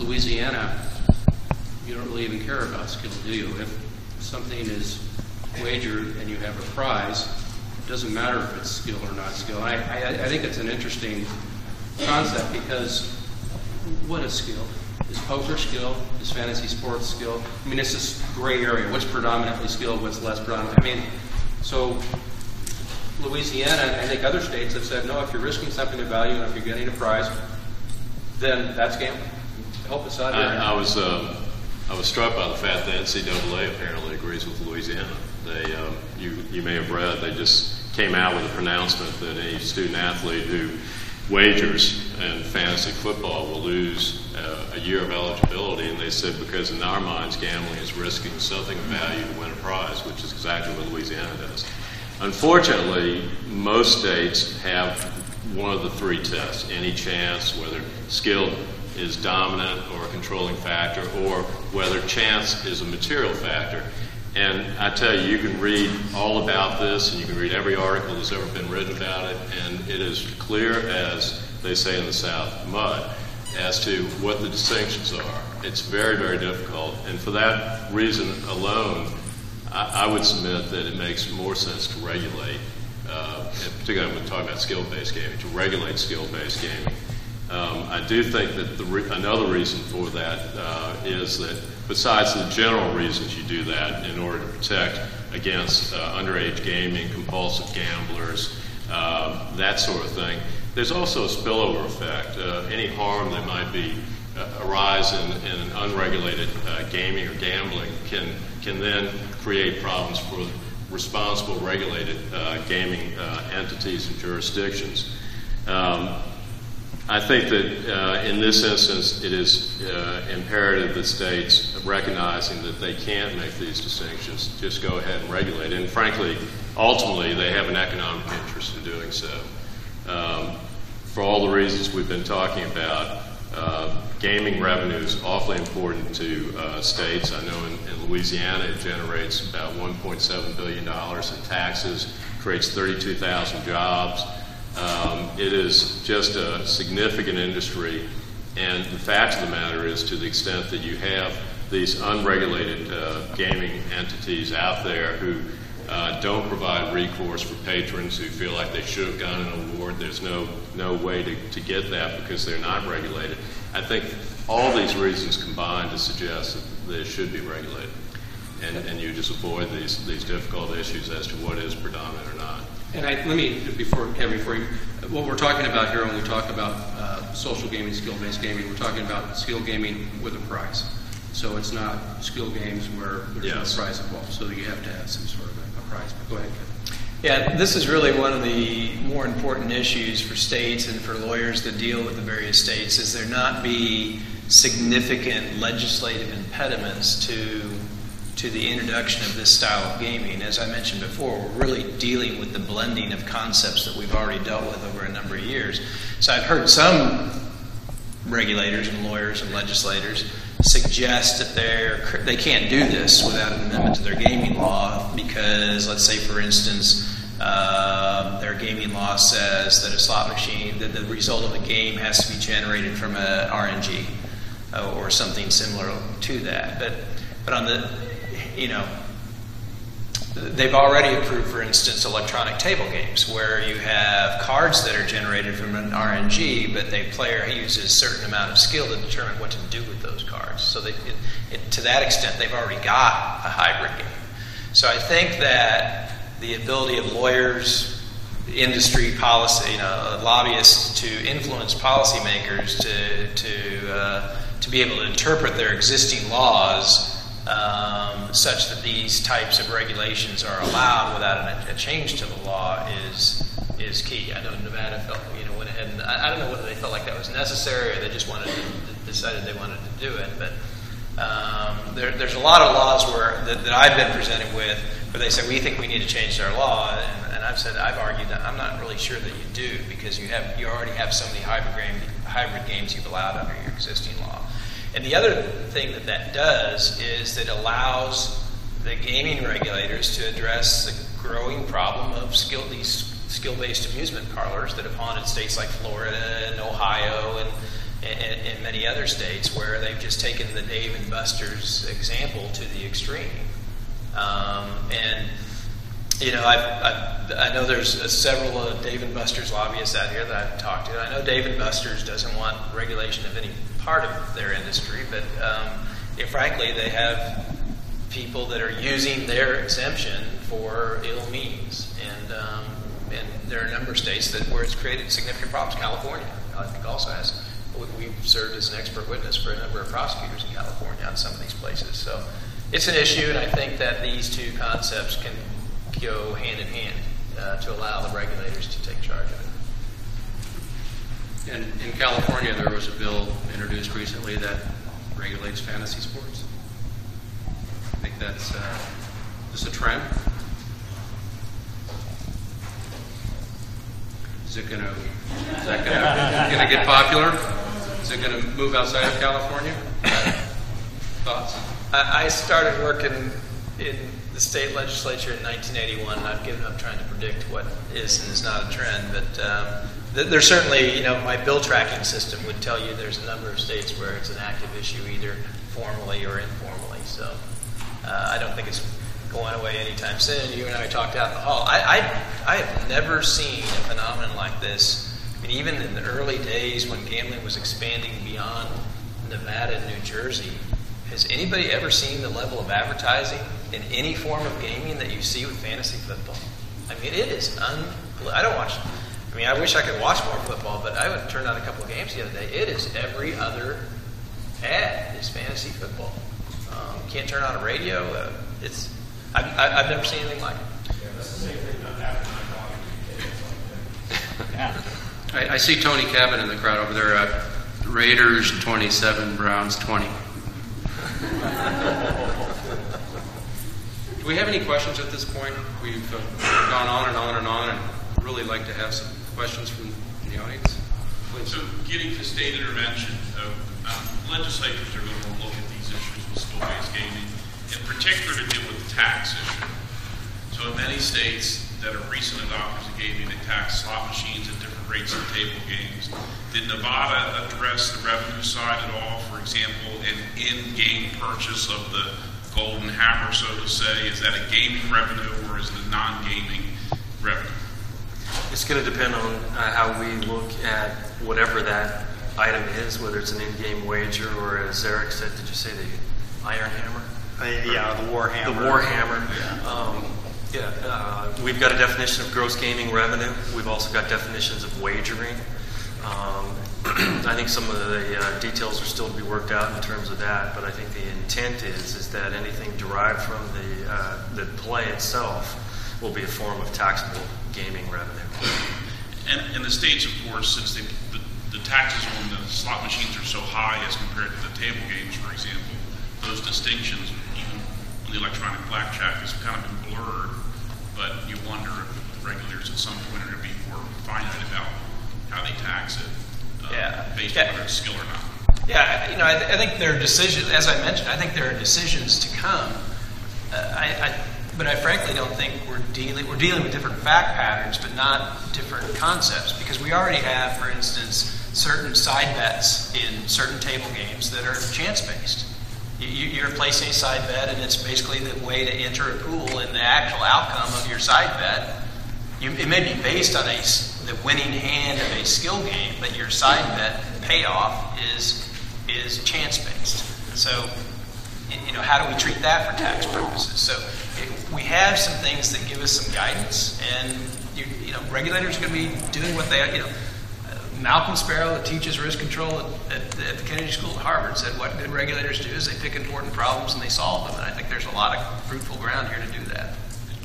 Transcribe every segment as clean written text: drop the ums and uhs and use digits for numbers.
Louisiana, you don't really even care about skill, do you? If something is wagered and you have a prize, it doesn't matter if it's skill or not skill. I think it's an interesting concept because what is skill? Is poker skill? Is fantasy sports skill? I mean, it's this gray area. What's predominantly skill? What's less predominant? I mean, so Louisiana, and I think other states have said, no, if you're risking something of value and if you're getting a prize, then that's gambling. Help us out here. I was struck by the fact that NCAA apparently agrees with Louisiana. They, you may have read, they just came out with a pronouncement that any student athlete who wagers in fantasy football will lose a year of eligibility, and they said because in our minds gambling is risking something of value to win a prize, which is exactly what Louisiana does. Unfortunately, most states have one of the three tests: any chance, whether skill is dominant or a controlling factor, or whether chance is a material factor. And I tell you, you can read all about this, and you can read every article that's ever been written about it, and it is clear as they say in the South, mud, as to what the distinctions are. It's very, very difficult, and for that reason alone, I would submit that it makes more sense to regulate, particularly when we're talking about skill-based gaming, to regulate skill-based gaming. I do think that another reason for that is that besides the general reasons you do that in order to protect against underage gaming, compulsive gamblers, that sort of thing, there's also a spillover effect. Any harm that might be arise in an unregulated gaming or gambling can then create problems for responsible regulated gaming entities and jurisdictions. I think that in this instance it is imperative that states, recognizing that they can't make these distinctions, just go ahead and regulate it. And frankly, ultimately they have an economic interest in doing so. For all the reasons we've been talking about, gaming revenue is awfully important to states. I know in Louisiana it generates about $1.7 billion in taxes, creates 32,000 jobs. It is just a significant industry, and the fact of the matter is, to the extent that you have these unregulated gaming entities out there who don't provide recourse for patrons who feel like they should have gotten an award, there's no way to get that because they're not regulated. I think all these reasons combine to suggest that they should be regulated, and you just avoid these difficult issues as to what is predominant or not. And let me, before you, what we're talking about here when we talk about social gaming, skill-based gaming, we're talking about skill gaming with a prize. So it's not skill games where there's no prize involved, so you have to have some sort of a prize. But go ahead, Kevin. Yeah, this is really one of the more important issues for states and for lawyers that deal with the various states, is there not be significant legislative impediments to the introduction of this style of gaming. As I mentioned before, we're really dealing with the blending of concepts that we've already dealt with over a number of years. So I've heard some regulators and lawyers and legislators suggest that they can't do this without an amendment to their gaming law because, let's say for instance, their gaming law says that a slot machine, that the result of a game has to be generated from a RNG or something similar to that. But on the, they've already approved, for instance, electronic table games where you have cards that are generated from an RNG, but the player uses a certain amount of skill to determine what to do with those cards. So to that extent, they've already got a hybrid game. So I think that the ability of lawyers, industry, policy, lobbyists to influence policymakers to be able to interpret their existing laws such that these types of regulations are allowed without a change to the law is key. I know Nevada went ahead and I don't know whether they felt like that was necessary or they just decided they wanted to do it. But there's a lot of laws that I've been presented with where they say we think we need to change our law, and I've argued that I'm not really sure that you do because you already have so many hybrid games you've allowed under your existing law. And the other thing that does is that allows the gaming regulators to address the growing problem of these skill-based amusement parlors that have haunted states like Florida and Ohio in many other states where they've just taken the Dave and Buster's example to the extreme. And you know, I know there's several Dave and Buster's lobbyists out here that I've talked to. I know Dave and Buster's doesn't want regulation of any part of their industry, but frankly, they have people that are using their exemption for ill means, and there are a number of states where it's created significant problems. California, I think, also has. We've served as an expert witness for a number of prosecutors in California on some of these places. So it's an issue, and I think that these two concepts can go hand in hand to allow the regulators to take charge of it. And in California, there was a bill introduced recently that regulates fantasy sports. I think that's is a trend. Is that going to get popular? Is it going to move outside of California? Thoughts? I started working in the state legislature in 1981, and I've given up trying to predict what is and is not a trend. But there's certainly, you know, my bill tracking system would tell you there's a number of states where it's an active issue, either formally or informally. So I don't think it's going away anytime soon. You and I talked out in the hall. I have never seen a phenomenon like this. I mean, even in the early days when gambling was expanding beyond Nevada and New Jersey, has anybody ever seen the level of advertising in any form of gaming that you see with fantasy football? I mean, it is I don't watch. I mean, I wish I could watch more football, but I would turn on a couple of games the other day. It is every other ad is fantasy football. You can't turn on a radio. I've never seen anything like it. Yeah, that's the same thing that happened in I see Tony Cabot in the crowd over there. Raiders 27, Browns 20. Do we have any questions at this point? We've gone on and on and on, and really like to have some questions from the audience. Please. So, getting to state intervention, legislatures are going to look at these issues with skill-based gaming, in particular to deal with the tax issue. So, in many states that are recent adopters of gaming, they tax slot machines at different rates of table games. Did Nevada address the revenue side at all? For example, an in-game purchase of the golden hammer, so to say, is that a gaming revenue or is it a non-gaming revenue? It's going to depend on how we look at whatever that item is, whether it's an in-game wager or, as Eric said, did you say the iron hammer? Yeah, the war hammer. The war hammer. We've got a definition of gross gaming revenue. We've also got definitions of wagering. I think some of the details are still to be worked out in terms of that, but I think the intent is that anything derived from the play itself will be a form of taxable gaming revenue. And the states, of course, since the taxes on the slot machines are so high as compared to the table games, for example, those distinctions, even on the electronic blackjack, has kind of been blurred. But you wonder if the regulators at some point are going to be more finite about how they tax it, based on whether it's skill or not. Yeah, you know, I think there are decisions, as I mentioned, I think there are decisions to come. But I frankly don't think we're dealing with different fact patterns, but not different concepts, because we already have, for instance, certain side bets in certain table games that are chance-based. You're placing a side bet, and it's basically the way to enter a pool, and the actual outcome of your side bet, it may be based on the winning hand of a skill game, but your side bet payoff is chance-based. So, you know, how do we treat that for tax purposes? So, we have some things that give us some guidance, and you know, regulators are going to be doing what they, you know. Malcolm Sparrow, that teaches risk control at the Kennedy School at Harvard, said what good regulators do is they pick important problems and they solve them. And I think there's a lot of fruitful ground here to do that.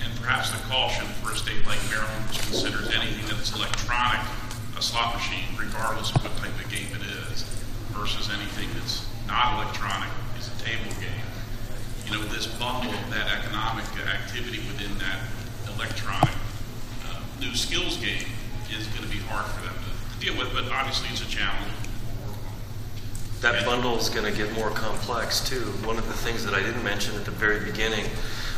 And perhaps the caution for a state like Maryland, which considers anything that's electronic a slot machine, regardless of what type of game it is, versus anything that's not electronic is a table game. You know, this bundle of that economic activity within that electronic new skills game is going to be hard for them to deal with, but obviously it's a challenge. That bundle is going to get more complex too. One of the things that I didn't mention at the very beginning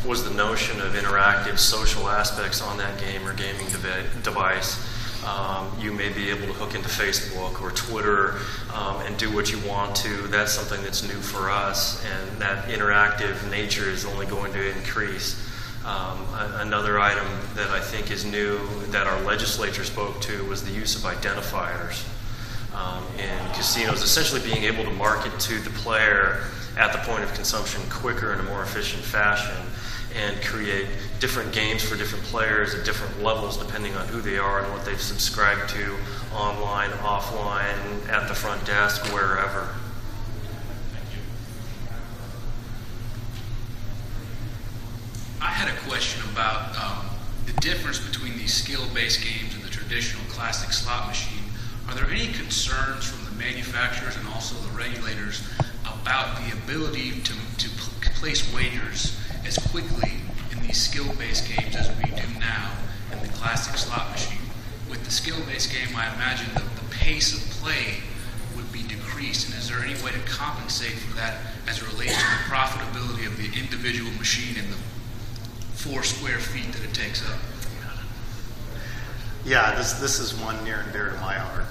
was the notion of interactive social aspects on that game or gaming device. You may be able to hook into Facebook or Twitter and do what you want to. That's something that's new for us, and that interactive nature is only going to increase. Another item that I think is new that our legislature spoke to was the use of identifiers in casinos, essentially being able to market to the player at the point of consumption quicker in a more efficient fashion, and create different games for different players at different levels depending on who they are and what they've subscribed to, online, offline, at the front desk, wherever. I had a question about the difference between these skill-based games and the traditional classic slot machine. Are there any concerns from the manufacturers and also the regulators about the ability to place wagers as quickly in these skill-based games as we do now in the classic slot machine? With the skill-based game, I imagine the pace of play would be decreased, and is there any way to compensate for that as it relates to the profitability of the individual machine and the 4 square feet that it takes up? Yeah, this is one near and dear to my heart.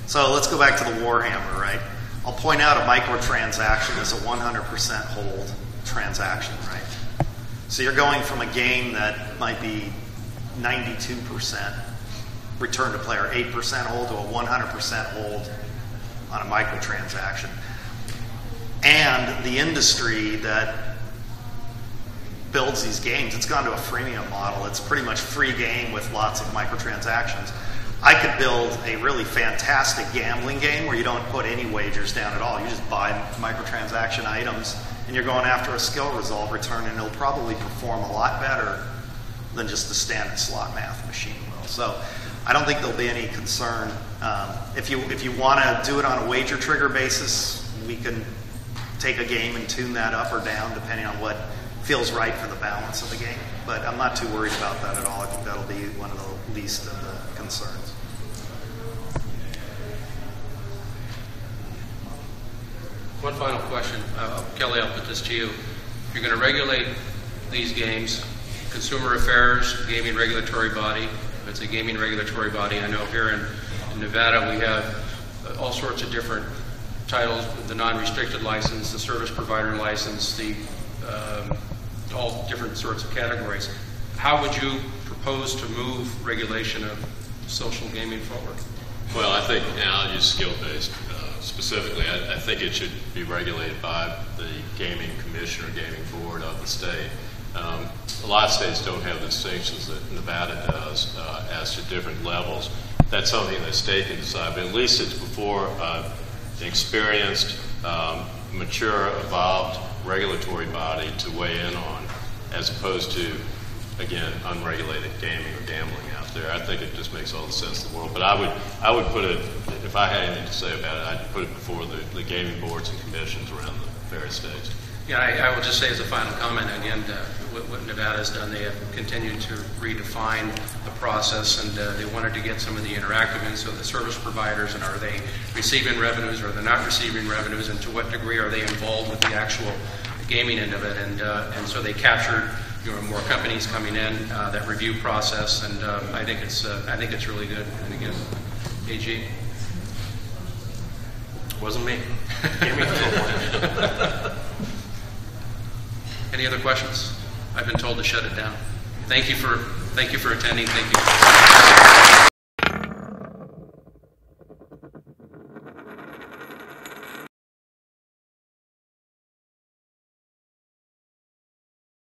So let's go back to the Warhammer, right? I'll point out a microtransaction is a 100% hold transaction, right? So you're going from a game that might be 92% return to player, 8% hold, to a 100% hold on a microtransaction. And the industry that builds these games, it's gone to a freemium model. It's pretty much free game with lots of microtransactions. I could build a really fantastic gambling game where you don't put any wagers down at all. You just buy microtransaction items, and you're going after a skill result return, and it'll probably perform a lot better than just the standard slot math machine will. So I don't think there'll be any concern. If you want to do it on a wager trigger basis, we can take a game and tune that up or down depending on what feels right for the balance of the game. But I'm not too worried about that at all. I think that'll be one of the least of the concerns. One final question. Kelly, I'll put this to you. You're going to regulate these games. Consumer Affairs, gaming regulatory body. If it's a gaming regulatory body, I know here in Nevada we have all sorts of different titles, the non-restricted license, the service provider license, the all different sorts of categories. How would you propose to move regulation of social gaming forward? Well, I think, and I'll use skill-based specifically, I think it should be regulated by the gaming commission or gaming board of the state. A lot of states don't have the distinctions that Nevada does as to different levels. That's something the state can decide, but at least it's before an experienced, mature, evolved regulatory body to weigh in on, as opposed to, again, unregulated gaming or gambling out there. I think it just makes all the sense in the world. But I would put it, if I had anything to say about it, I'd put it before the gaming boards and commissions around the various states. Yeah, I will just say as a final comment, again, what Nevada has done, they have continued to redefine the process, and they wanted to get some of the interactive in, so the service providers, and are they receiving revenues or they're not receiving revenues, and to what degree are they involved with the actual gaming end of it, and so they captured more companies coming in, that review process, and I think it's really good. And again, AG. Wasn't me. Any other questions? I've been told to shut it down. Thank you for attending. Thank you.